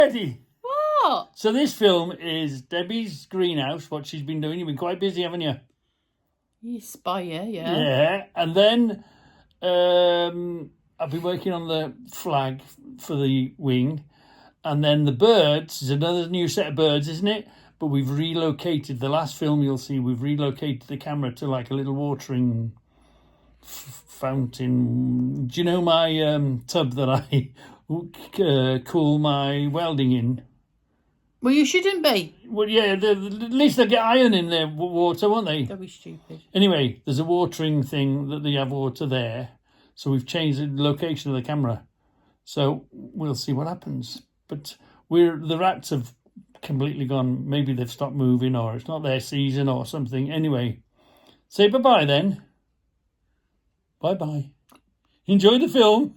Eddie. What? So this film is Debbie's greenhouse, what she's been doing. You've been quite busy, haven't you? You spy, yeah. Yeah. And then I've been working on the flag for the wing. And then the birds is another new set of birds, isn't it? But we've relocated, the last film you'll see, we've relocated the camera to like a little watering fountain. Do you know my tub that I cool my welding in? Well, you shouldn't be. Well, yeah, at least they get iron in their water, won't they? Don't be stupid. Anyway, there's a watering thing that they have water there. So we've changed the location of the camera. So we'll see what happens. But the rats have completely gone. Maybe they've stopped moving, or it's not their season or something. Anyway, say bye-bye then. Bye-bye. Enjoy the film.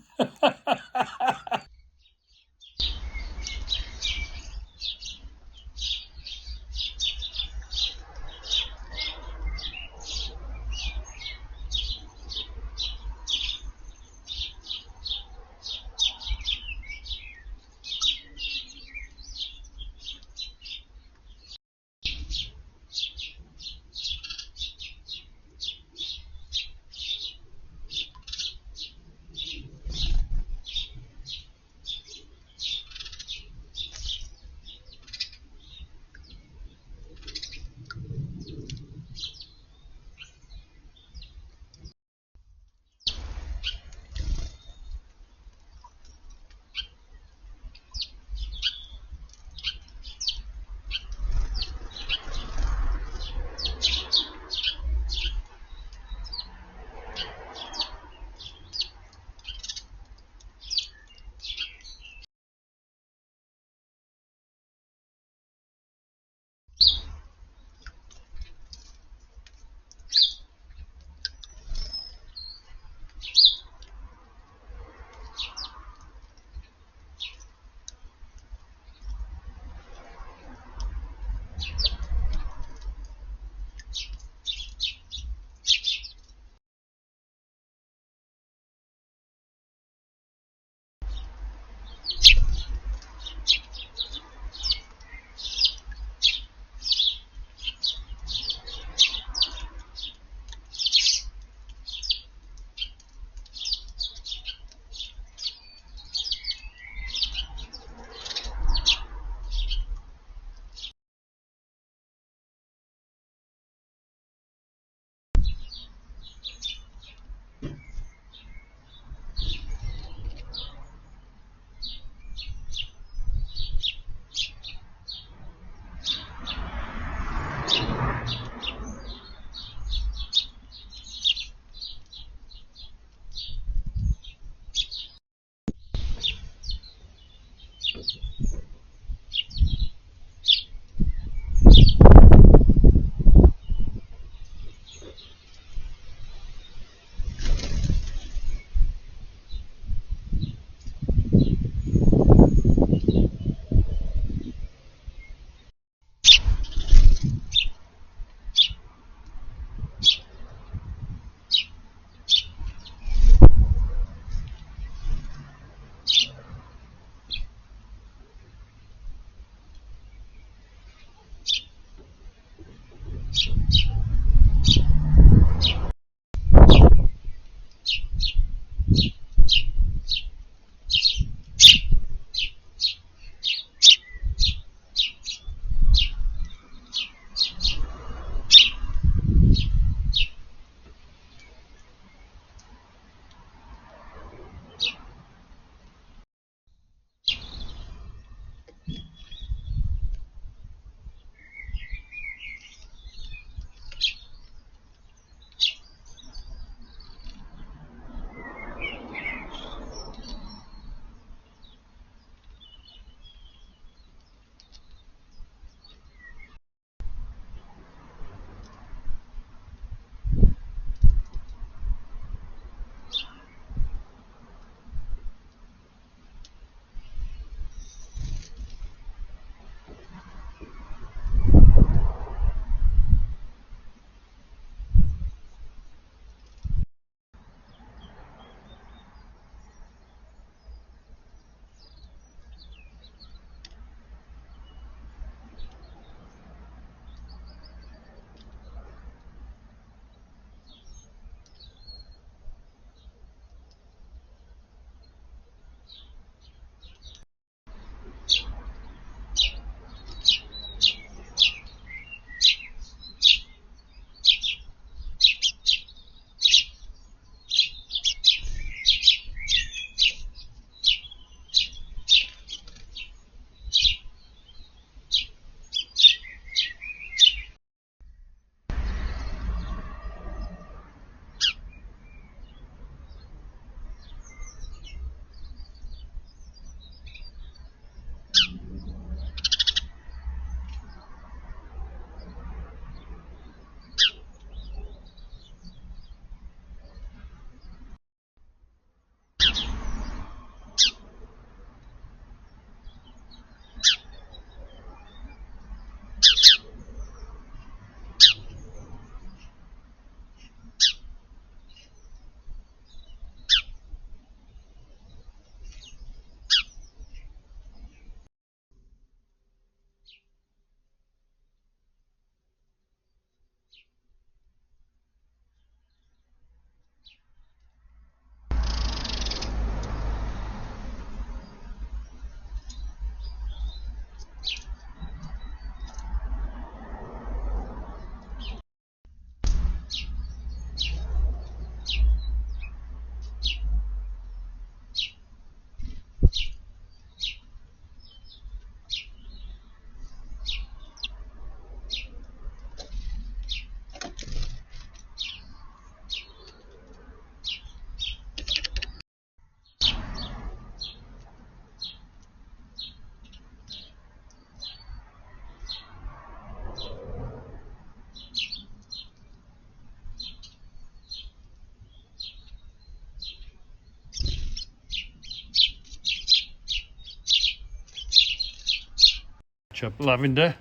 Chop lavender.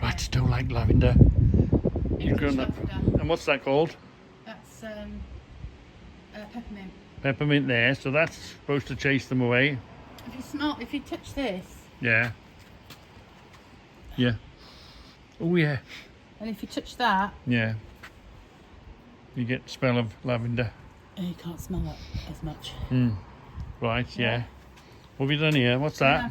Rats don't like lavender. You've grown that. And what's that called? That's peppermint. Peppermint there. So that's supposed to chase them away. If you touch this, Yeah. Yeah. Oh yeah. and if you touch that, Yeah. You get the smell of lavender. you can't smell it as much. Right, yeah. What have you done here? What's that? Yeah.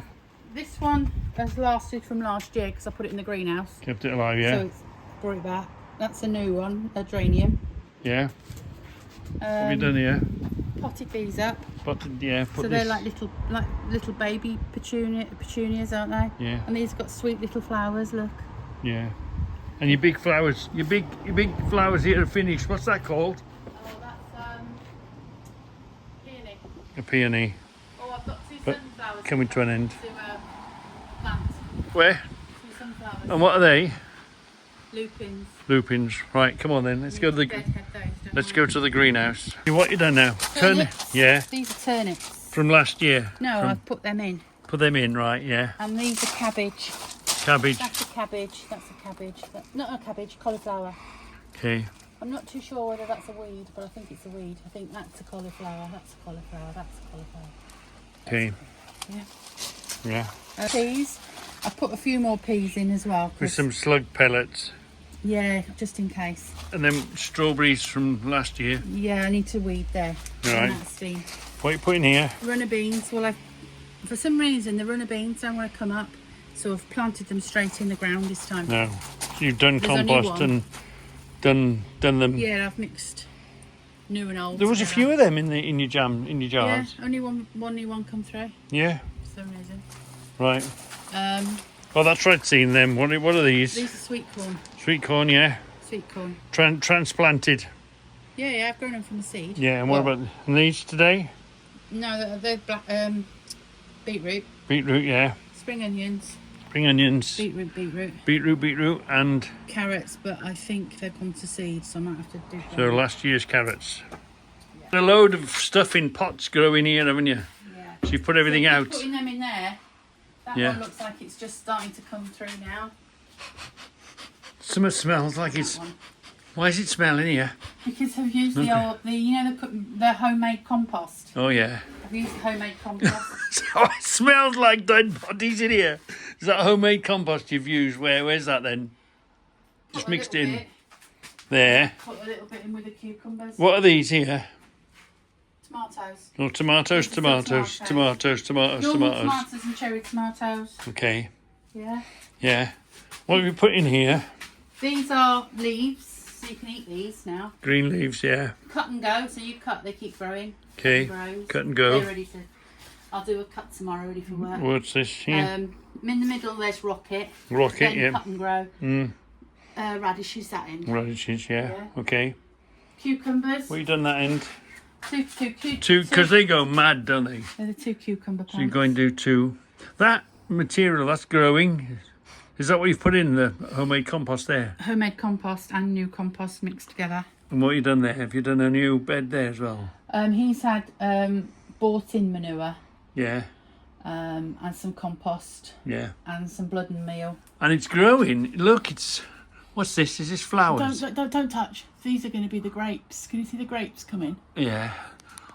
This one has lasted from last year because I put it in the greenhouse. Kept it alive, yeah. So it's brought it back. That's a new one, a geranium. Yeah. What have you done here? Potted these up. Potted, yeah. Put So this. they're like little baby petunias, aren't they? Yeah. And these got sweet little flowers. Look. Yeah. And your big flowers, your big flowers here are finished. What's that called? Oh, that's peony. A peony. Oh, I've got two But sunflowers. coming to an end. To plant. Where? Two sunflowers. And what are they? Lupins. Lupins. Right, come on then. Let's go to the. Deadhead those, don't Let's we? go to the greenhouse. What you done now? Turnips. Yeah. These are turnips. From last year. No, From- I've put them in. Put them in, right? Yeah. And these are cabbage. Cabbage. That's a cabbage. That's a cabbage. Not a cabbage, cauliflower. Okay. I'm not too sure whether that's a weed, but I think it's a weed. I think that's a cauliflower. That's a cauliflower. That's a cauliflower. Okay. Yeah. Yeah. Peas. I've put a few more peas in as well. With 'cause- some slug pellets. Yeah, just in case. And then strawberries from last year. Yeah, I need to weed there. Right. That's steam. What are you putting here? Runner beans. Well, for some reason the runner beans don't want to come up, so I've planted them straight in the ground this time. No. You've done There's only compost one. and done them. Yeah, I've mixed new and old. There was a together. few of them in your Yeah, jars. only one new one come through Yeah. for some reason. Right. Um, Oh, that's right. Seeing them. What are these? these are sweet corn. Sweet corn. Yeah. Sweet corn. Transplanted. Yeah, I've grown them from the seed. Yeah. And what Well, about these today? No, they're black. Beetroot, Beetroot. Yeah. spring onions, Spring onions. Beetroot, and carrots. But I think they've gone to seed, so I might have to do. so last year's carrots. A load of stuff in pots growing here, haven't you? Yeah. So you put everything So out. Putting them in there. That Yeah. one looks like it's just starting to come through now. Some smells like it's. That one. Why does it smell in here? Because I've used Okay. the homemade compost. Oh yeah. I've used the homemade compost. So it smells like dead bodies in here. Is that homemade compost you've used? Where's that then? Just Put a mixed little in bit- there. Put a little bit in with the cucumbers. What are these here? Tomatoes. Oh, tomatoes, These are tomatoes, tomatoes. tomatoes. Normal tomatoes and cherry tomatoes. Okay. Yeah. Yeah. What have you put in here? These are leaves, so you can eat these now. Green leaves, yeah. Cut and go, so you cut, they keep growing. Okay. Grows. Cut and They're go. ready to. I'll do a cut tomorrow, ready for work. What's this here? In the middle, there's rocket. Rocket, Then yeah. cut and grow. Mm. Radishes that end. Radishes, yeah. Yeah. Okay. Cucumbers. What you done that end? Two, Because they go mad, don't they? They're the two cucumber plants. So you're going to do two. That material that's growing, is that what you've put in the homemade compost there? Homemade compost and new compost mixed together. And what have you done there? Have you done a new bed there as well? He's had bought-in manure Yeah, and some compost yeah. and some blood and meal. And it's growing. Look, it's... What's this? Is this flowers? Don't touch. These are going to be the grapes. Can you see the grapes coming? Yeah.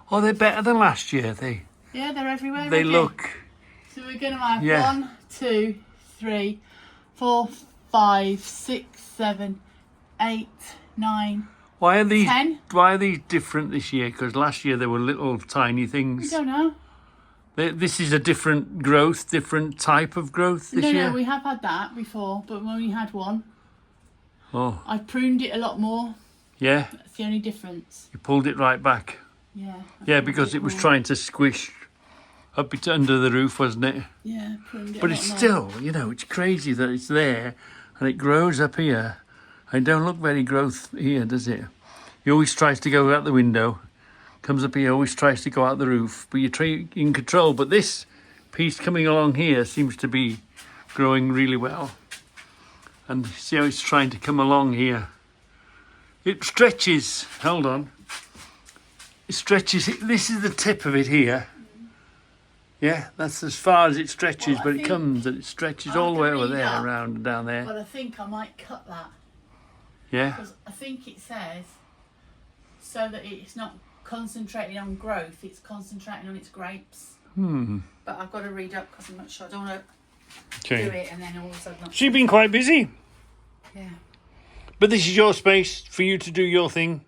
Oh, they're better than last year. Yeah, they're everywhere. They again. look... So we're going to have Yeah. 1, 2, 3, 4, 5, 6, 7, 8, 9. Why are these 10? Why are these different this year? Because last year they were little tiny I things. don't know. This is a different growth, different type of growth this year. No, we have had that before, but we only had one. Oh, I pruned it a lot more. yeah. That's the only difference. You pulled it right back. Yeah. I Yeah, pruned because it was more. trying to squish up it under the roof, wasn't it? Yeah, pruned it But a it's lot still, it's crazy that it's there and it grows up here. And it don't look very growth here, does it? He always tries to go out the window, comes up here, always tries to go out the roof, but you're in control. But this piece coming along here seems to be growing really well. And see how it's trying to come along here. It stretches, hold on. It stretches, this is the tip of it here. Yeah, that's as far as it stretches, Well, but it comes and it stretches all the way over there, around and down there. But I think I might cut that. Yeah. Because I think it says so that it's not concentrating on growth, it's concentrating on its grapes. But I've got to read up because I'm not sure. I don't want to do it and then all of a sudden... So you've been quite busy. Yeah. But this is your space for you to do your thing.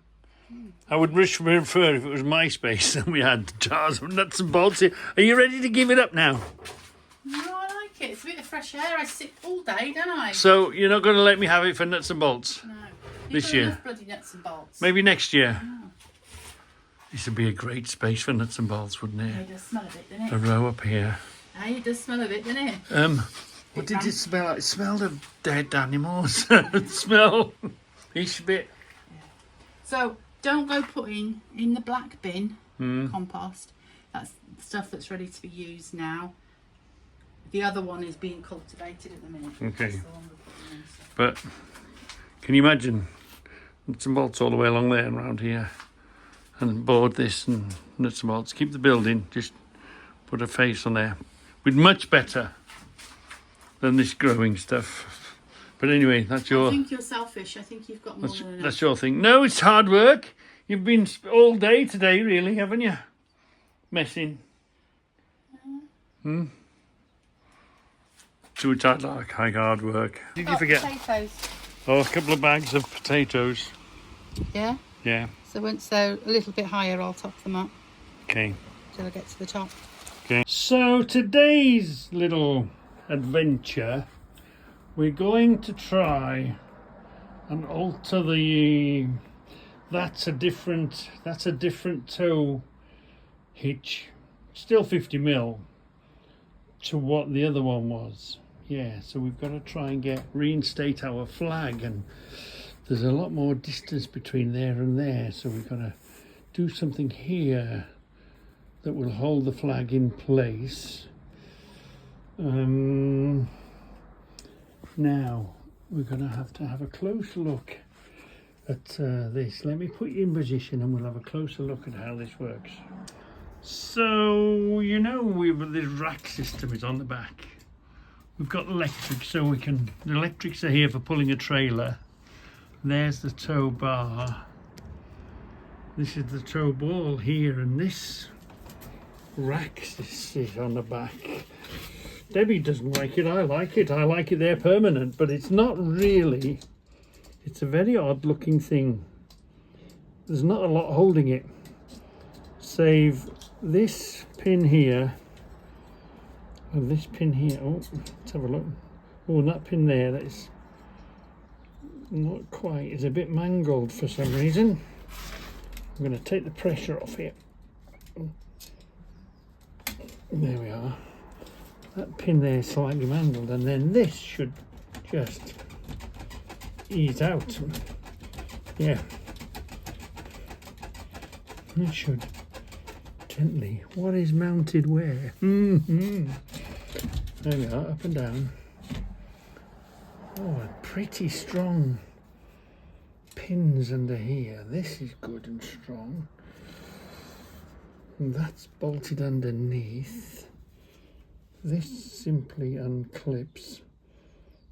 I would much prefer if it was my space and we had jars of nuts and bolts here. Are you ready to give it up now? No, I like it. It's a bit of fresh air. I sit all day, don't I? So you're not going to let me have it for nuts and bolts? No. This year? Bloody nuts and bolts. Maybe next year? Oh. This would be a great space for nuts and bolts, wouldn't it? It does smell a bit, doesn't it? A row up here. It does smell a bit, doesn't it? What did it smell like? It smelled of dead animals. It smelled each bit. Yeah. So don't go putting in the black bin compost. That's stuff that's ready to be used now. The other one is being cultivated at the minute. Okay. But can you imagine nuts and bolts all the way along there and around here, and board this and nuts and bolts. Keep the building. Just put a face on there. We'd much better than this growing stuff. But anyway, that's your... I think you're selfish. I think you've got more than enough. That's your thing. No, it's hard work. You've been all day today, really, haven't you? Messing. So it's hard hard work. Did you forget? Potatoes. Oh, a couple of bags of potatoes. Yeah? Yeah. So once they're a little bit higher, I'll top them up. Okay. Till I get to the top. Okay. So today's little adventure, we're going to try and alter the... That's a different toe hitch. Still 50mm to what the other one was. Yeah, so we've got to try and reinstate our flag, and there's a lot more distance between there and there, so we've got to do something here that will hold the flag in place. Now we're going to have a close look at this. Let me put you in position and we'll have a closer look at how this works. So, you know, this rack system is on the back. We've got electric, so the electrics are here for pulling a trailer. There's the tow bar. This is the tow ball here, and this rack is on the back. Debbie doesn't like it, I like it. I like it there permanent, but it's not really. It's a very odd looking thing. There's not a lot holding it. Save this pin here and this pin here. Oh, let's have a look. Oh, and that pin there, that is not quite, it's a bit mangled for some reason. I'm going to take the pressure off here. There we are. That pin there is slightly mangled, and then this should just ease out. Yeah. It should gently. What is mounted where? There we are, up and down. Oh, pretty strong pins under here. This is good and strong. And that's bolted underneath. This simply unclips.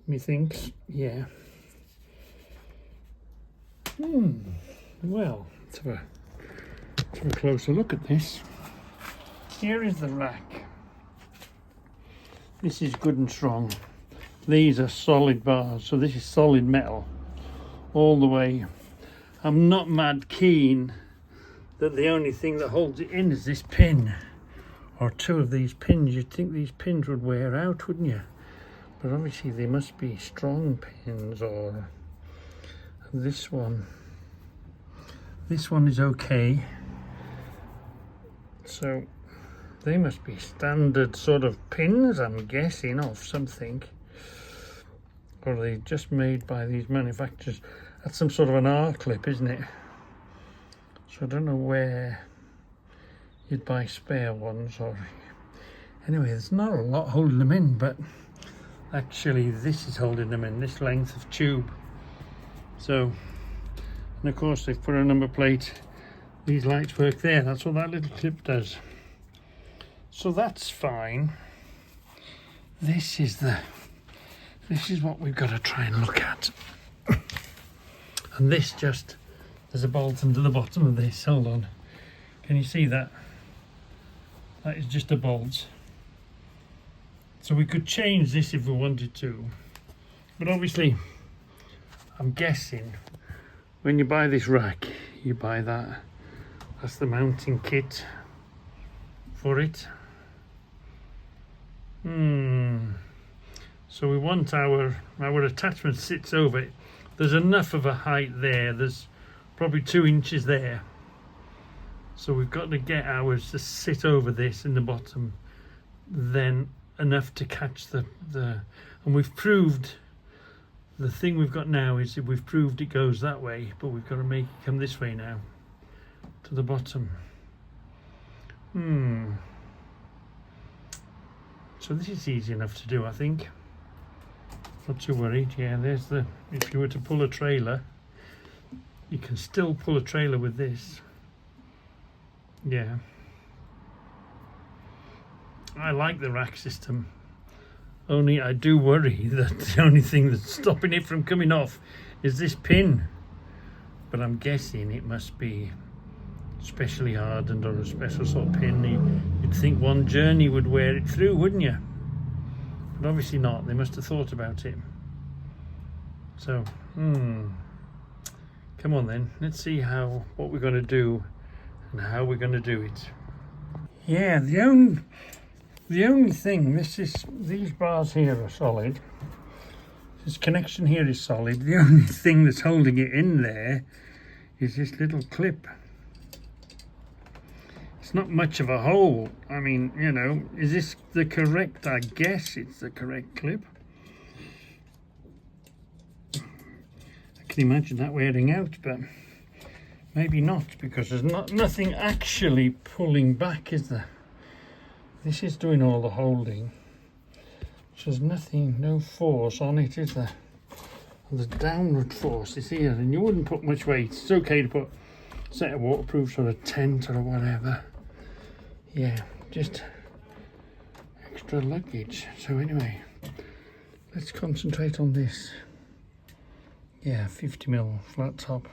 Methinks, yeah. Well, let's have a closer look at this. Here is the rack. This is good and strong. These are solid bars, so this is solid metal all the way. I'm not mad keen that the only thing that holds it in is this pin, or two of these pins. You'd think these pins would wear out, wouldn't you? But obviously they must be strong pins, or this one. This one is okay. So they must be standard sort of pins, I'm guessing, of something. Or are they just made by these manufacturers? That's some sort of an R-clip, isn't it? So I don't know where you'd buy spare ones, or... Anyway, there's not a lot holding them in, but actually this is holding them in, this length of tube. So, and of course they've put a number plate. These lights work there, that's what that little clip does. So that's fine. This is what we've got to try and look at. And this just, there's a bolt under the bottom of this. Hold on. Can you see that? That is just a bolt. So we could change this if we wanted to. But obviously, I'm guessing when you buy this rack, you buy that. That's the mounting kit for it. So we want our attachment sits over it. There's enough of a height there. There's probably 2 inches there. So we've got to get ours to sit over this in the bottom, then enough to catch the and we've proved, the thing we've got now is that we've proved it goes that way, but we've got to make it come this way now to the bottom. So this is easy enough to do, I think. Not too worried. Yeah, there's the, if you were to pull a trailer, you can still pull a trailer with this. Yeah. I like the rack system. Only I do worry that the only thing that's stopping it from coming off is this pin. But I'm guessing it must be specially hardened or a special sort of pin. You'd think one journey would wear it through, wouldn't you? But obviously not. They must have thought about it. So, come on then. Let's see what we're going to do and how we're going to do it. Yeah, the only thing, these bars here are solid. This connection here is solid. The only thing that's holding it in there is this little clip. It's not much of a hole. I mean, you know, is this the correct? I guess it's the correct clip. I can imagine that wearing out, but maybe not, because there's nothing actually pulling back, is there? This is doing all the holding. So there's nothing, no force on it, is there? And the downward force is here, and you wouldn't put much weight. It's okay to put a set of waterproofs or a tent or whatever. Yeah, just extra luggage. So anyway, let's concentrate on this. Yeah, 50mm flat top,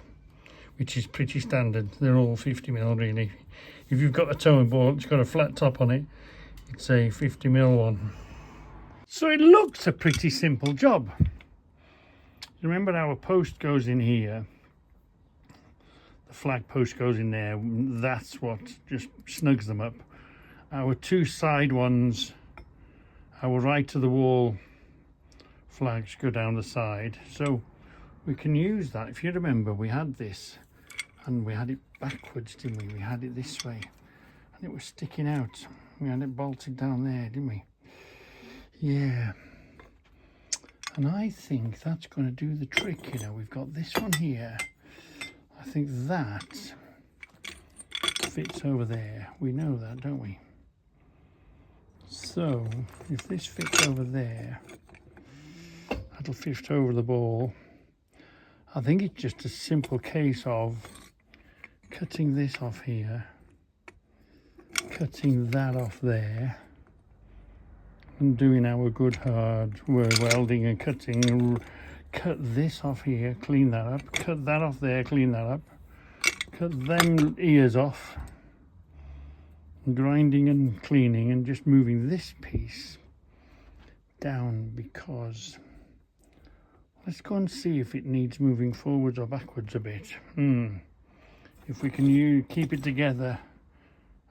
which is pretty standard. They're all 50mm really. If you've got a towing ball that's got a flat top on it, it's a 50mm one. So it looks a pretty simple job. Remember, our post goes in here. The flag post goes in there. That's what just snugs them up. Our 2 side ones, our right to the wall flags go down the side. So we can use that. If you remember, we had this and we had it backwards, didn't we? We had it this way and it was sticking out. We had it bolted down there, didn't we? Yeah. And I think that's going to do the trick, you know. We've got this one here. I think that fits over there. We know that, don't we? So, if this fits over there, that'll fit over the ball. I think it's just a simple case of cutting this off here, cutting that off there, and doing our good hard welding and cutting. Cut this off here, clean that up, cut that off there, clean that up, cut them ears off, grinding and cleaning, and just moving this piece down, because let's go and see if it needs moving forwards or backwards a bit. If we can keep it together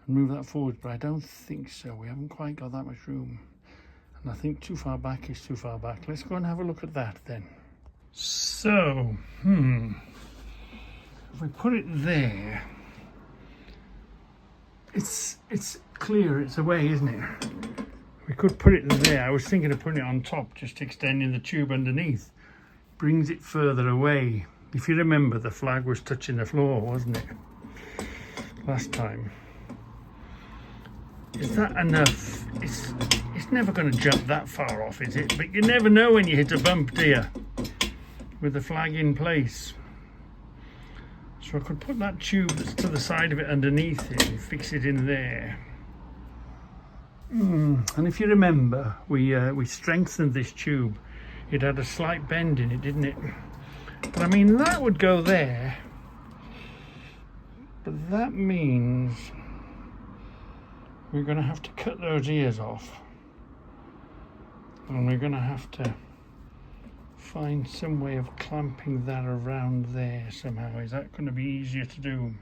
and move that forward, but I don't think so. We haven't quite got that much room, and I think too far back is too far back. Let's go and have a look at that then. So, if we put it there, it's clear, it's away, isn't it? We could put it there. I was thinking of putting it on top, just extending the tube underneath. Brings it further away. If you remember, the flag was touching the floor, wasn't it? Last time. Is that enough? It's never going to jump that far off, is it? But you never know when you hit a bump, do you? With the flag in place. So I could put that tube that's to the side of it underneath it and fix it in there. And if you remember, we strengthened this tube. It had a slight bend in it, didn't it? But I mean, that would go there. But that means we're going to have to cut those ears off. And we're going to have to find some way of clamping that around there somehow. Is that going to be easier to do?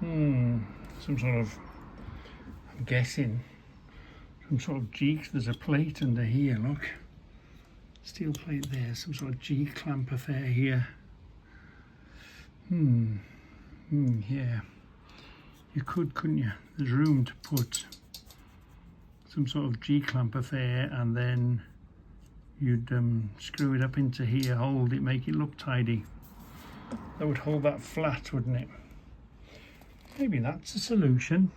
Some sort of, I'm guessing, some sort of G, there's a plate under here, look. Steel plate there, some sort of G clamp affair here. Yeah. You could, couldn't you? There's room to put some sort of G clamp affair, and then you'd screw it up into here, hold it, make it look tidy. That would hold that flat, wouldn't it? Maybe that's a solution.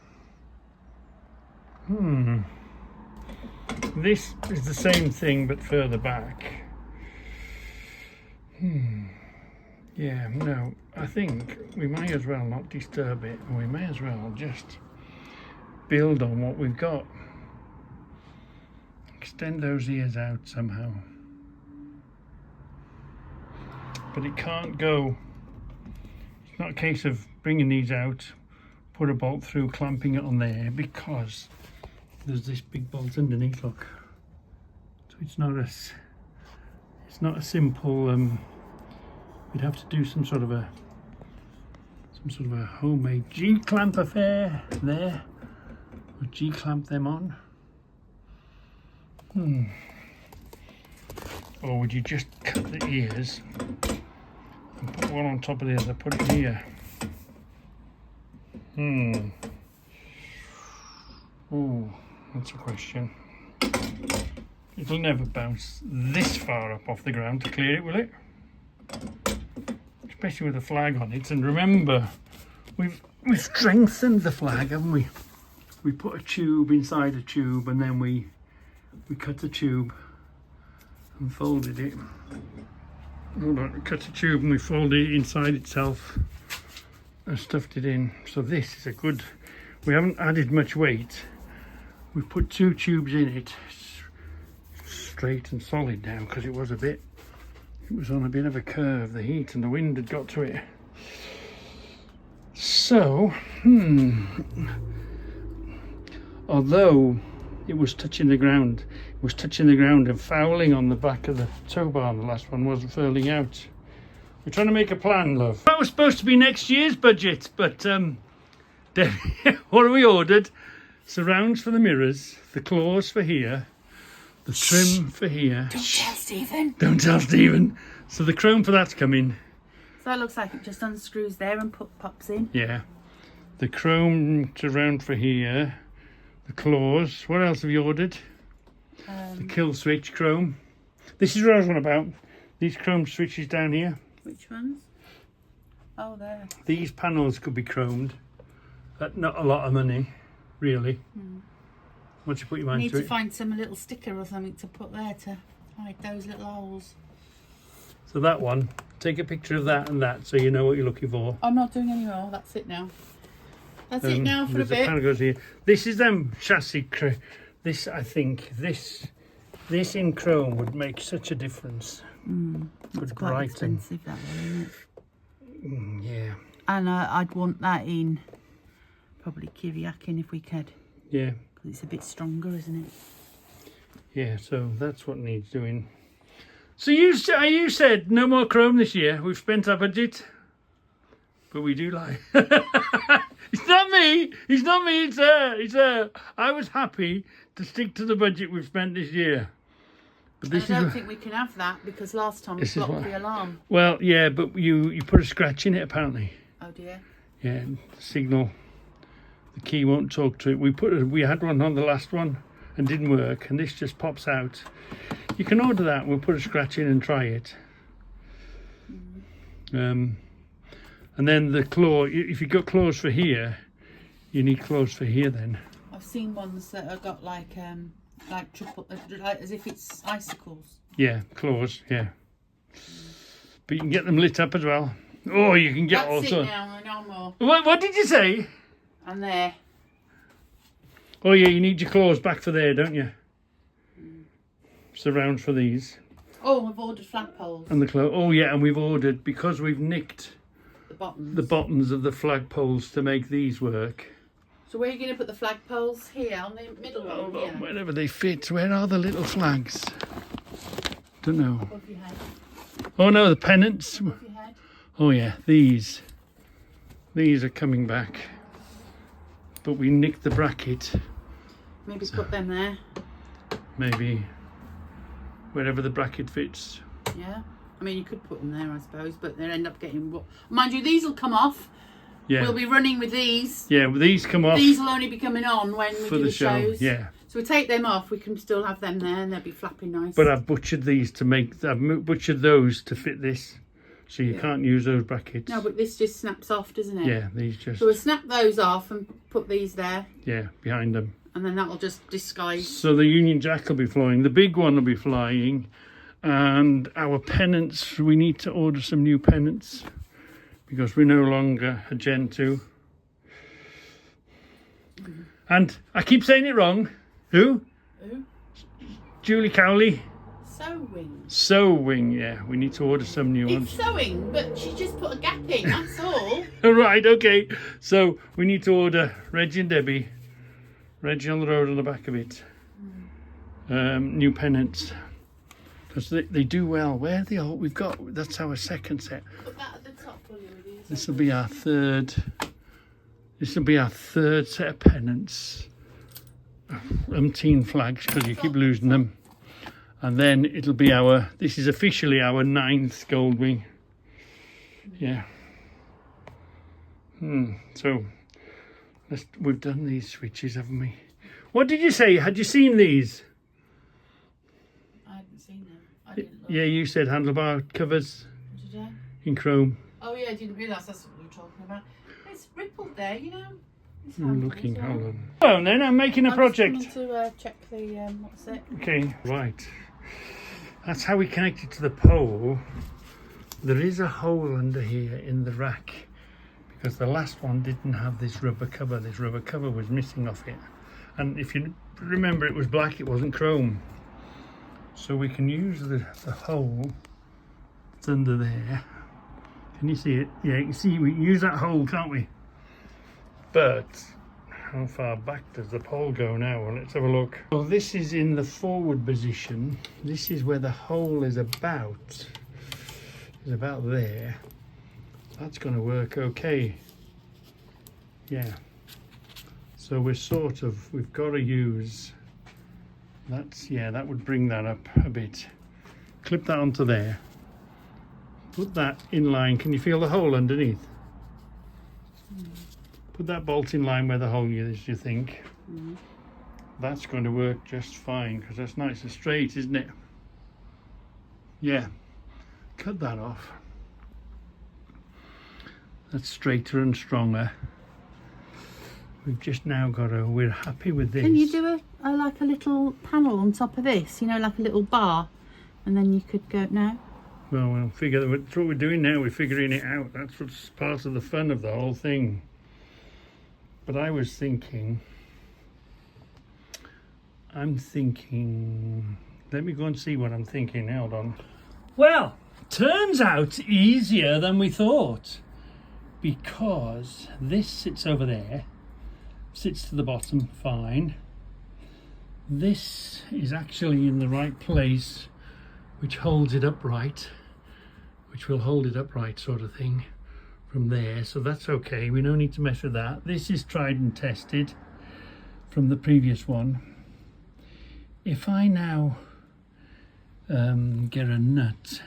This is the same thing but further back. Yeah, no, I think we may as well not disturb it, and we may as well just build on what we've got. Extend those ears out somehow. But it can't go. It's not a case of bringing these out, put a bolt through, clamping it on there, because there's this big bolt underneath, look. So it's not a simple, we'd have to do some sort of a homemade G-clamp affair there, or G-clamp them on. Or would you just cut the ears and put one on top of the other, put it here? Oh, that's a question. It'll never bounce this far up off the ground to clear it, will it? Especially with a flag on it. And remember, we've strengthened the flag, haven't we? We put a tube inside a tube, and then we cut the tube and folded it. Hold on, we cut a tube and we folded it inside itself and stuffed it in. So this is a good, we haven't added much weight. We've put 2 tubes in it. It's straight and solid now, because it was on a bit of a curve. The heat and the wind had got to it. So, although it was touching the ground, and fouling on the back of the tow bar. The last one wasn't furling out. We're trying to make a plan, love. That was supposed to be next year's budget, but what have we ordered? Surrounds for the mirrors, the claws for here, the trim for here. Don't tell Stephen. Don't tell Stephen. So the chrome for that's coming. So that looks like it just unscrews there and pops in. Yeah. The chrome surround for here. The claws. What else have you ordered? The kill switch chrome. This is what I was on about. These chrome switches down here. Which ones? Oh, there. These panels could be chromed at not a lot of money, really. Once you put your mind to it. Need to find some little sticker or something to put there to hide those little holes. So that one, take a picture of that and that, so you know what you're looking for. I'm not doing any more. That's it now. That's it now for a bit. Panel goes here. This is them chassis. This, I think, this in chrome would make such a difference. It's quite expensive, that one, isn't it? Yeah. And I'd want that in probably Kiriakin if we could. Yeah. Because it's a bit stronger, isn't it? Yeah, so that's what needs doing. So you said no more chrome this year. We've spent our budget. But we do lie. It's not me. It's not me. It's her. It's her. I was happy to stick to the budget we've spent this year. But this I don't think we can have that because last time we blocked the alarm. Well, yeah, but you put a scratch in it apparently. Oh dear. Yeah, signal. The key won't talk to it. We had one on the last one and didn't work, and this just pops out. You can order that. We'll put a scratch in and try it. And then the claw, if you've got claws for here, you need claws for here then. I've seen ones that have got like triple, like as if it's icicles. Yeah, claws, yeah. But you can get them lit up as well. Oh, you can get That's also. it now, no more. What did you say? And there. Oh yeah, you need your claws back for there, don't you? Surrounds for these. Oh, we've ordered flagpoles. And the claw. Oh yeah, and we've ordered, because we've nicked The the bottoms of the flagpoles to make these work. So where are you going to put the flagpoles? Here, on the middle one? Here? Wherever they fit. Where are the little flags? Don't know. Above your head. Oh no, the pennants. Above your head. Oh yeah, these are coming back. But we nicked the bracket. Maybe put them there. Maybe wherever the bracket fits. Yeah. I mean, you could put them there, I suppose, but they'll end up getting... Mind you, these will come off. Yeah. We'll be running with these. Yeah, well, these come off. These will only be coming on when we for do the the show. shows. Yeah. So we take them off, we can still have them there and they'll be flapping nice. But I've butchered these to make... I've butchered those to fit this. So you can't use those brackets. No, but this just snaps off, doesn't it? Yeah, these just... So we'll snap those off and put these there. Yeah, behind them. And then that will just disguise. So the Union Jack will be flying. The big one will be flying. And our pennants, we need to order some new pennants. Because we're no longer a Gen 2. And I keep saying it wrong. Who? Who? Julie Cowley. Sewing. Sewing, yeah. We need to order some new ones. It's sewing, but she just put a gap in, that's all. Right, okay. So we need to order Reggie and Debbie. Reggie on the road on the back of it. New pennants. Because they do well. Where are they all? We've got, that's our second set. Put that at the top, will you? This will be our third. This will be our third set of pennants. Umpteen flags, because you keep losing them. And then it'll be our, this is officially our 9th Goldwing. Yeah. So, we've done these switches, haven't we? What did you say? Had you seen these? I hadn't seen them. I didn't look. Yeah, you said handlebar covers Did I? in chrome. Oh yeah, I didn't realise that's what we were talking about. It's rippled there, you know. It's I'm handy looking, as well. hold on. Oh, then I'm making a project. I'm just coming to check the, what's it? Okay, right. That's how we connect it to the pole. There is a hole under here in the rack because the last one didn't have this rubber cover. This rubber cover was missing off it. And if you remember, it was black, it wasn't chrome. So we can use the hole that's under there. Can you see it? Yeah, you can see we can use that hole, can't we? But how far back does the pole go now? Well, let's have a look. Well, this is in the forward position. This is where the hole is about. It's about there. That's going to work okay. Yeah. So we're sort of, we've got to use, that's, yeah, that would bring that up a bit. Clip that onto there. Put that in line. Can you feel the hole underneath? Put that bolt in line where the hole is, you think. That's going to work just fine because that's nice and straight, isn't it? Yeah. Cut that off. That's straighter and stronger. We've just now got a, we're happy with this. Can you do a like a little panel on top of this? You know, like a little bar, and then you could go no. Well, we'll figure that. That's what we're doing now. We're figuring it out. That's what's part of the fun of the whole thing. But I was thinking. I'm thinking. Let me go and see what I'm thinking. Hold on. Well, turns out easier than we thought, because this sits over there. Sits to the bottom, fine. This is actually in the right place, which holds it upright, which will hold it upright sort of thing from there. So that's okay, we don't need to mess with that. This is tried and tested from the previous one. If I now get a nut,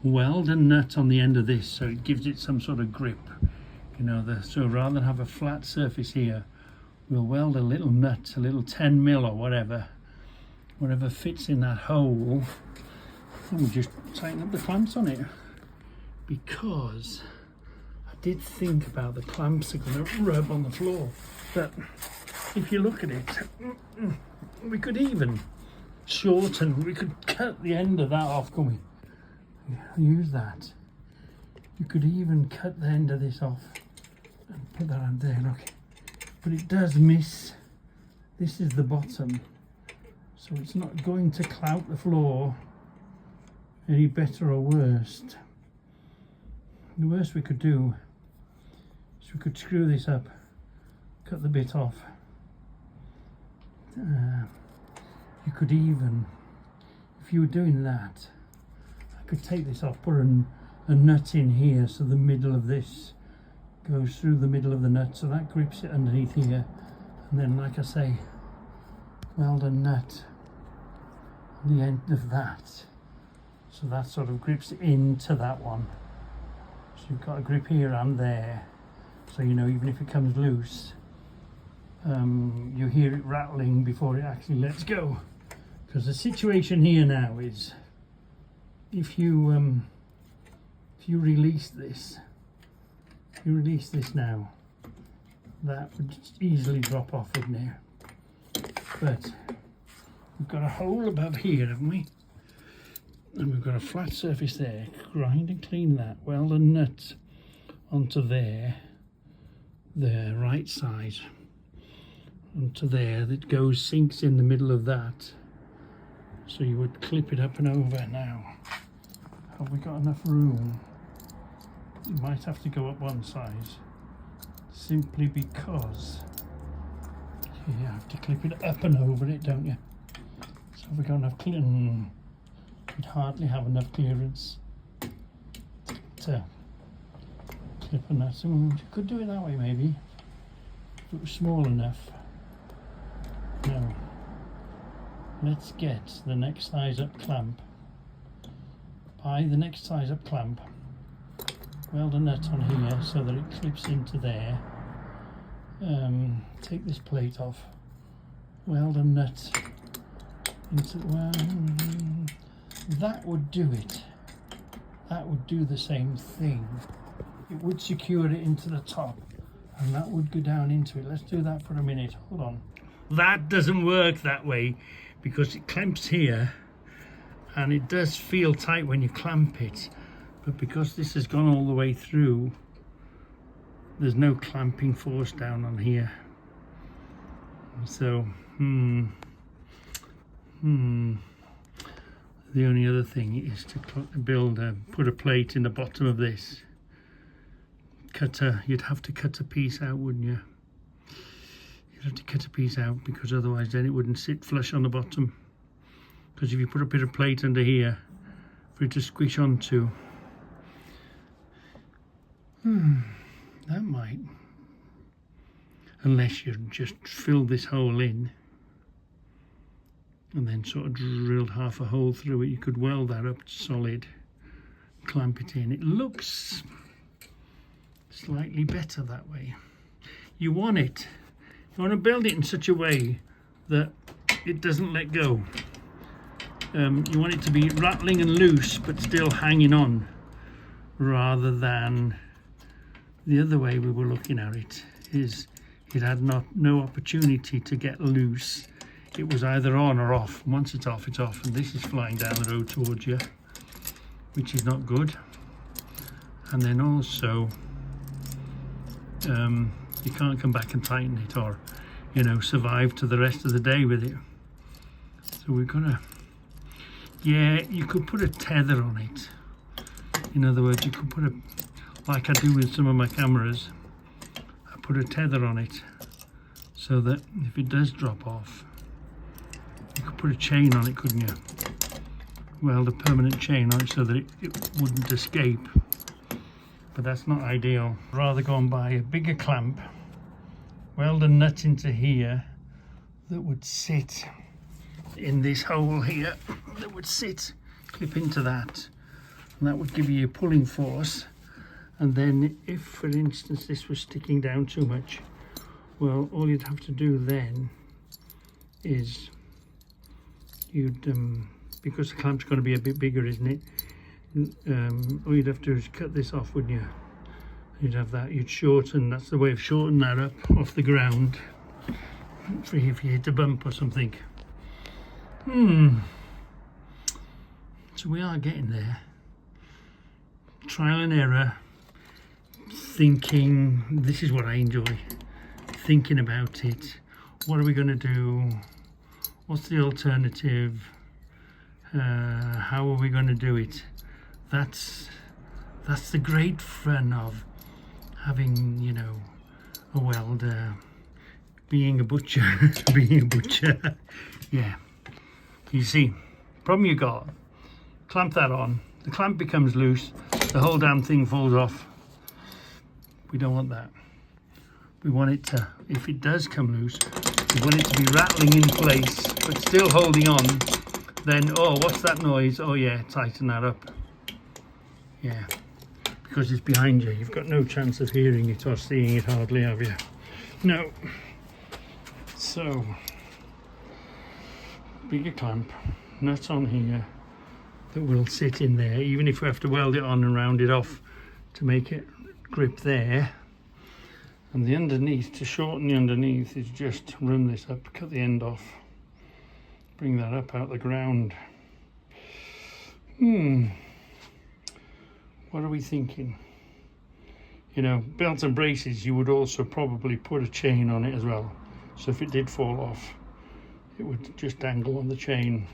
weld a nut on the end of this so it gives it some sort of grip, you know, so rather than have a flat surface here, we'll weld a little nut, a little 10 mil or whatever fits in that hole, and we just tighten up the clamps on it. Because I did think about the clamps are going to rub on the floor, but if you look at it, we could even shorten, we could cut the end of that off, can we? Use that. You could even cut the end of this off and put that on there, look. But it does miss this is the bottom, so it's not going to clout the floor any better or worse. The worst we could do is we could screw this up, cut the bit off. You could even, if you were doing that, I could take this off, put a nut in here so the middle of this goes through the middle of the nut, so that grips it underneath here, and then, like I say, weld a nut on the end of that, so that sort of grips into that one. So you've got a grip here and there, so you know even if it comes loose, you hear it rattling before it actually lets go. Because the situation here now is, if you release this, now, that would easily drop off, wouldn't it? But we've got a hole above here, haven't we? And we've got a flat surface there. Grind and clean that. Weld a nut onto there, the right side, onto there, that goes, sinks in the middle of that. So you would clip it up and over. Now, have we got enough room? You might have to go up one size, simply because you have to clip it up and over it, don't you? So have we got enough clearance? We'd hardly have enough clearance to clip a nut. So we could do it that way maybe, if it was small enough. Now, let's get the next size up clamp. Buy the next size up clamp. Weld a nut on here so that it clips into there. Take this plate off. Weld a nut into, well, that would do it. That would do the same thing. It would secure it into the top, and that would go down into it. Let's do that for a minute. Hold on. That doesn't work that way because it clamps here, and it does feel tight when you clamp it. But because this has gone all the way through, there's no clamping force down on here. So, the only other thing is to put a plate in the bottom of this. You'd have to cut a piece out, wouldn't you? You'd have to cut a piece out, because otherwise then it wouldn't sit flush on the bottom. Because if you put a bit of plate under here for it to squish onto, that might, unless you just fill this hole in and then sort of drilled half a hole through it, you could weld that up solid, clamp it in. It looks slightly better that way. You want to build it in such a way that it doesn't let go. You want it to be rattling and loose but still hanging on, rather than the other way we were looking at it, is it had no opportunity to get loose. It was either on or off. Once it's off, it's off. And this is flying down the road towards you, which is not good. And then also, you can't come back and tighten it, or, you know, survive to the rest of the day with it. So we've got to, yeah, you could put a tether on it. In other words, you could put a, like I do with some of my cameras, I put a tether on it so that if it does drop off, you could put a chain on it, couldn't you? Weld a permanent chain on it so that it wouldn't escape. But that's not ideal. I'd rather go and buy a bigger clamp, weld a nut into here that would sit in this hole here, that would sit, clip into that, and that would give you a pulling force. And then if, for instance, this was sticking down too much, well, all you'd have to do then is because the clamp's going to be a bit bigger, isn't it? All you'd have to do is cut this off, wouldn't you? You'd have that, you'd shorten, that's the way of shortening that up off the ground, for if you hit a bump or something. So we are getting there. Trial and error, thinking, this is what I enjoy, thinking about it, what are we going to do? What's the alternative? How are we going to do it? That's the great fun of having, you know, a welder, being a butcher, being a butcher. Yeah. You see, problem you got, clamp that on, the clamp becomes loose, the whole damn thing falls off. We don't want that. We want it to, if it does come loose, we want it to be rattling in place, but still holding on. Then, oh, what's that noise? Oh yeah, tighten that up. Yeah, because it's behind you. You've got no chance of hearing it or seeing it hardly, have you? No. So, bigger clamp, nuts on here that will sit in there, even if we have to weld it on and round it off to make it grip there. And the underneath, to shorten the underneath, is just run this up, cut the end off, bring that up out the ground. What are we thinking? You know, belts and braces, you would also probably put a chain on it as well. So if it did fall off, it would just dangle on the chain.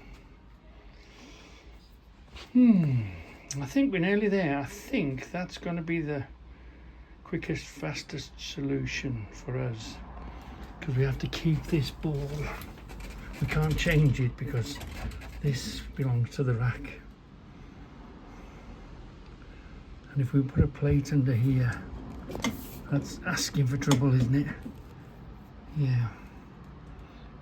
I think we're nearly there. I think that's going to be the quickest, fastest solution for us, because we have to keep this ball. We can't change it because this belongs to the rack. And if we put a plate under here, that's asking for trouble, isn't it? Yeah.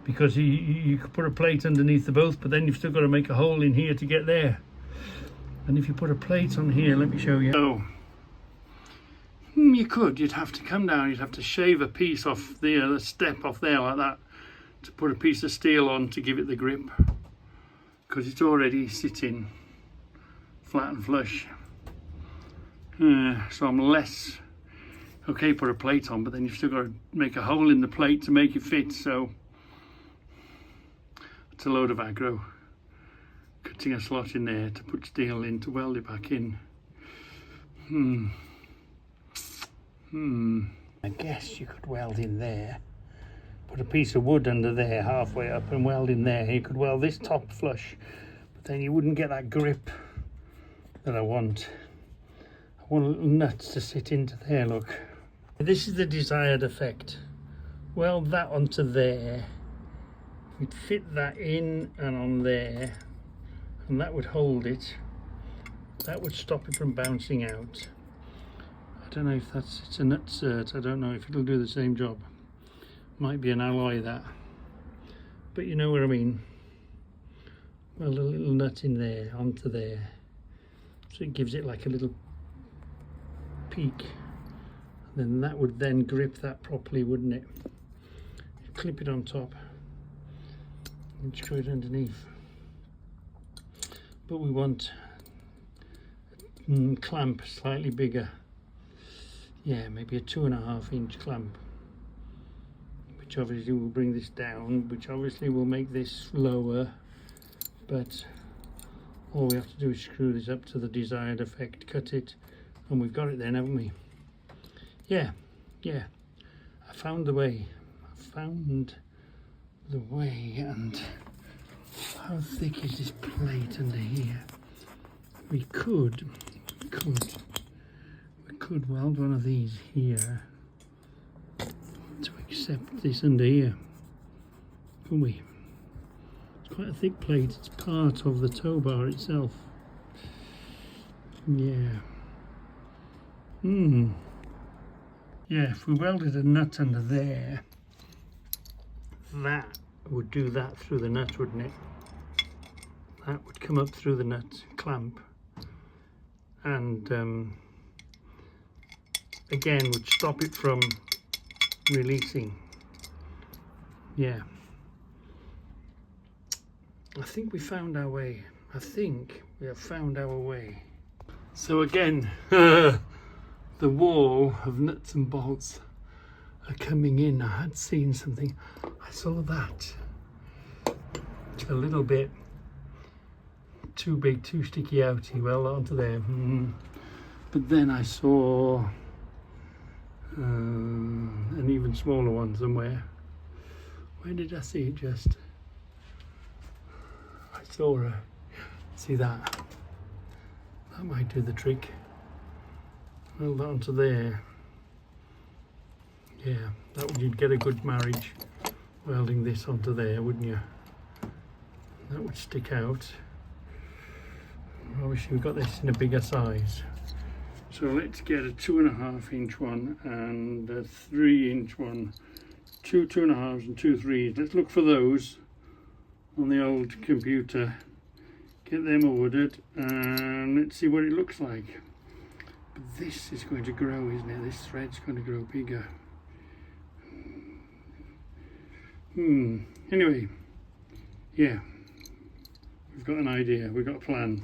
Because you could put a plate underneath the both, but then you've still got to make a hole in here to get there. And if you put a plate on here, let me show you. Oh, you'd have to come down, you'd have to shave a piece off there, the step off there like that, to put a piece of steel on to give it the grip, because it's already sitting flat and flush. So I'm less, okay, put a plate on, but then you've still got to make a hole in the plate to make it fit, so it's a load of aggro. Cutting a slot in there to put steel in to weld it back in. I guess you could weld in there, put a piece of wood under there halfway up and weld in there. You could weld this top flush, but then you wouldn't get that grip that I want. I want little nuts to sit into there, look. This is the desired effect. Weld that onto there. We'd fit that in and on there, and that would hold it. That would stop it from bouncing out. I don't know if it's a nut cert, I don't know if it'll do the same job. Might be an alloy, that. But you know what I mean. Weld a little nut in there, onto there. So it gives it like a little peak. And then that would then grip that properly, wouldn't it? Clip it on top and screw it underneath. But we want a clamp slightly bigger. Yeah, maybe a 2.5 inch clamp, which obviously will bring this down, which obviously will make this lower, but all we have to do is screw this up to the desired effect, cut it, and we've got it then, haven't we? Yeah, I found the way. And how thick is this plate under here? We could weld one of these here to accept this under here, couldn't we? It's quite a thick plate, it's part of the tow bar itself. Yeah. Yeah, if we welded a nut under there, that would do that through the nut, wouldn't it? That would come up through the nut clamp, and again would stop it from releasing. Yeah, I think we found our way. I think we have found our way. So again, the wall of nuts and bolts are coming in. I had seen something, I saw that. It's a little bit too big, too sticky outy, well onto there. But then I saw an even smaller one somewhere. Where did I see it just? I saw her. See that? That might do the trick. Weld that onto there. Yeah, that would, you'd get a good marriage welding this onto there, wouldn't you? That would stick out. Obviously we've got this in a bigger size. So let's get a 2.5 inch one and a 3 inch one. Two 2.5s and 2 3s. Let's look for those on the old computer. Get them ordered and let's see what it looks like. But this is going to grow, isn't it? This thread's going to grow bigger. Anyway, yeah, we've got an idea, we've got a plan.